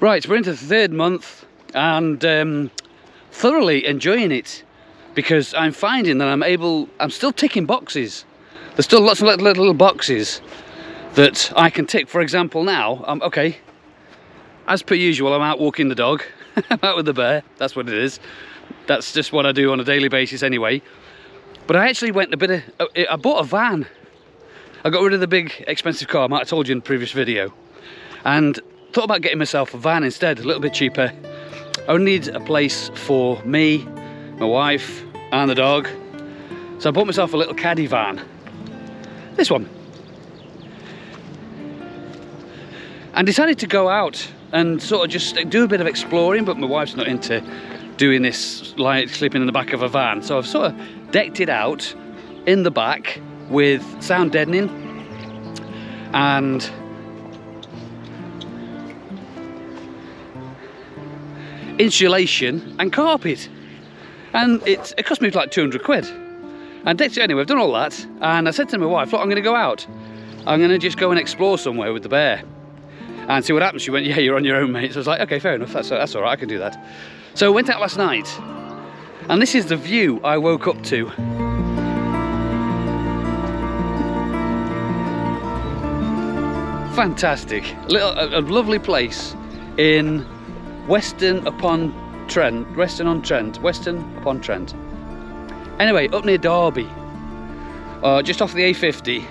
Right, we're into the third month and thoroughly enjoying it because I'm finding that I'm still ticking boxes. There's still lots of little boxes that I can tick. For example, now, okay, as per usual, I'm out walking the dog. I'm out with the bear, that's what it is. That's just what I do on a daily basis anyway. But I actually went I bought a van. I got rid of the big expensive car, I might have told you in the previous video. And thought about getting myself a van instead, a little bit cheaper. I only need a place for me, my wife, and the dog. So I bought myself a little caddy van. This one. And decided to go out and sort of just do a bit of exploring, but my wife's not into doing this, like sleeping in the back of a van. So I've sort of decked it out in the back with sound deadening and insulation and carpet, and it cost me like 200 quid. And decked it anyway. I've done all that, and I said to my wife, look, I'm going to go out. I'm going to just go and explore somewhere with the bear and see what happens. She went, yeah, you're on your own, mate. So I was like, okay, fair enough, that's all right, I can do that. So I went out last night, and this is the view I woke up to. Fantastic, a lovely place in Weston-on-Trent. Anyway, up near Derby, just off the A50.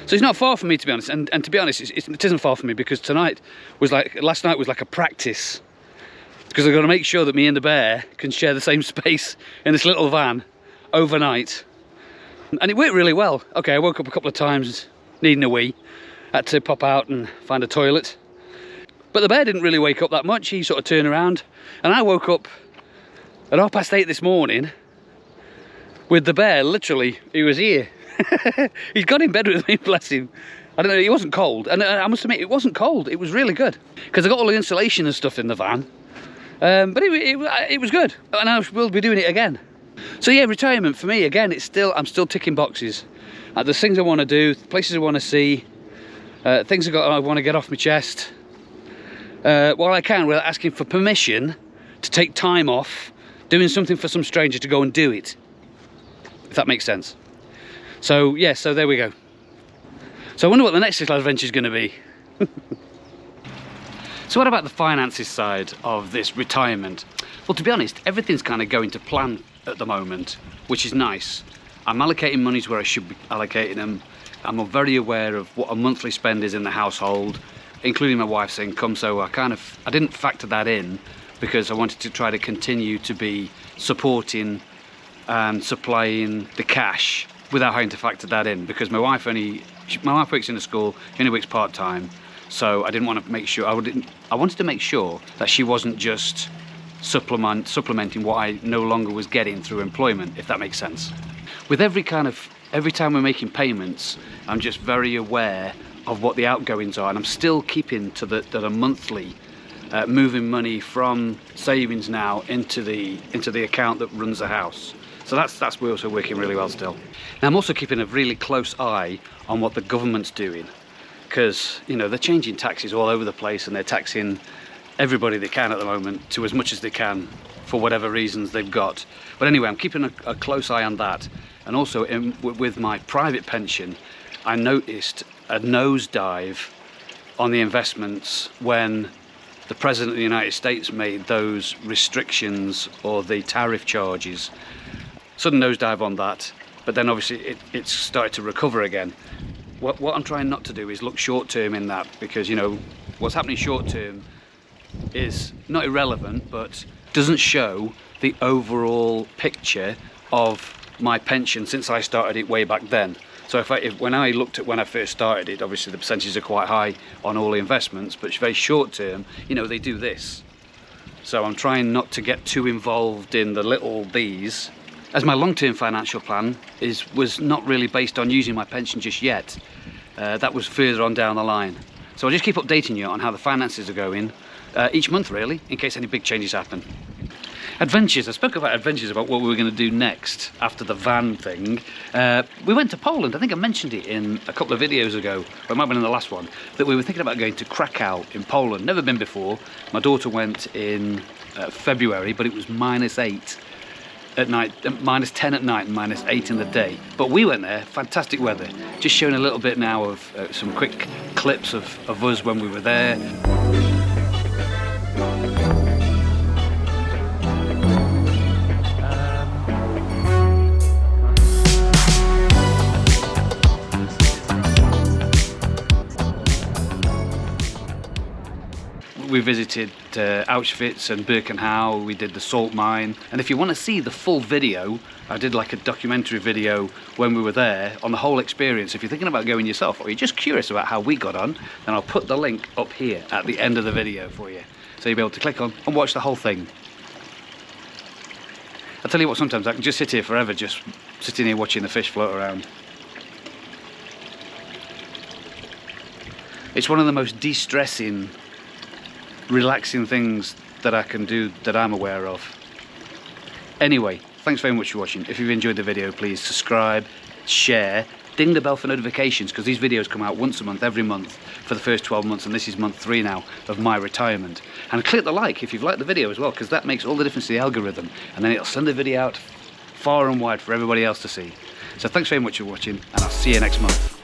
So it's not far from me, to be honest, and to be honest, it isn't far from me because last night was like a practice, because I've got to make sure that me and the bear can share the same space in this little van overnight. And it worked really well. Okay, I woke up a couple of times needing a wee, had to pop out and find a toilet. But the bear didn't really wake up that much, he sort of turned around, and I woke up at 8:30 this morning with the bear, literally, he was here. He's got in bed with me, bless him. I don't know, it wasn't cold, and I must admit, it wasn't cold, it was really good, because I got all the insulation and stuff in the van, but it was good, and I will be doing it again. So yeah, retirement for me, again, I'm still ticking boxes. There's things I want to do, places I want to see, things I want to get off my chest, while I can, without asking for permission to take time off, doing something for some stranger to go and do it, if that makes sense. So yeah, so there we go. So I wonder what the next little adventure is going to be. So what about the finances side of this retirement? Well, to be honest, everything's kind of going to plan at the moment, which is nice. I'm allocating monies where I should be allocating them. I'm very aware of what a monthly spend is in the household, including my wife's income, so I didn't factor that in because I wanted to try to continue to be supporting and supplying the cash without having to factor that in, because my wife works in a school, she only works part-time, so I didn't want to make sure, I wanted to make sure that she wasn't just supplementing what I no longer was getting through employment, if that makes sense. With every time we're making payments, I'm just very aware of what the outgoings are, and I'm still keeping to the monthly, moving money from savings now into the account that runs the house. So that's also working really well still. Now I'm also keeping a really close eye on what the government's doing, because you know they're changing taxes all over the place, and they're taxing everybody they can at the moment to as much as they can for whatever reasons they've got. But anyway, I'm keeping a close eye on that, and also with my private pension, I noticed a nosedive on the investments when the President of the United States made those restrictions or the tariff charges. Sudden nosedive on that, but then obviously it's started to recover again. What I'm trying not to do is look short term in that, because you know what's happening short term is not irrelevant, but doesn't show the overall picture of my pension since I started it way back then. So when I looked at when I first started it, obviously the percentages are quite high on all the investments, but it's very short term, you know, they do this. So I'm trying not to get too involved in the little these, as my long-term financial plan was not really based on using my pension just yet. That was further on down the line. So I'll just keep updating you on how the finances are going each month, really, in case any big changes happen. Adventures. I spoke about adventures, about what we were going to do next after the van thing. We went to Poland. I think I mentioned it in a couple of videos ago, or it might have been in the last one, that we were thinking about going to Krakow in Poland. Never been before. My daughter went in February, but it was -8 at night, -10 at night and -8 in the day. But we went there, fantastic weather. Just showing a little bit now of some quick clips of us when we were there. We visited Auschwitz and Birkenau, we did the salt mine, and if you want to see the full video, I did like a documentary video when we were there on the whole experience. If you're thinking about going yourself, or you're just curious about how we got on, then I'll put the link up here at the end of the video for you, so you'll be able to click on and watch the whole thing. I'll tell you what, sometimes I can just sit here forever, just sitting here watching the fish float around. It's one of the most de-stressing, relaxing things that I can do, that I'm aware of. Anyway, thanks very much for watching. If you've enjoyed the video, please subscribe, share, ding the bell for notifications, because these videos come out once a month, every month, for the first 12 months, and this is month 3 now of my retirement. And click the like if you've liked the video as well, because that makes all the difference to the algorithm, and then it'll send the video out far and wide for everybody else to see. So thanks very much for watching, and I'll see you next month.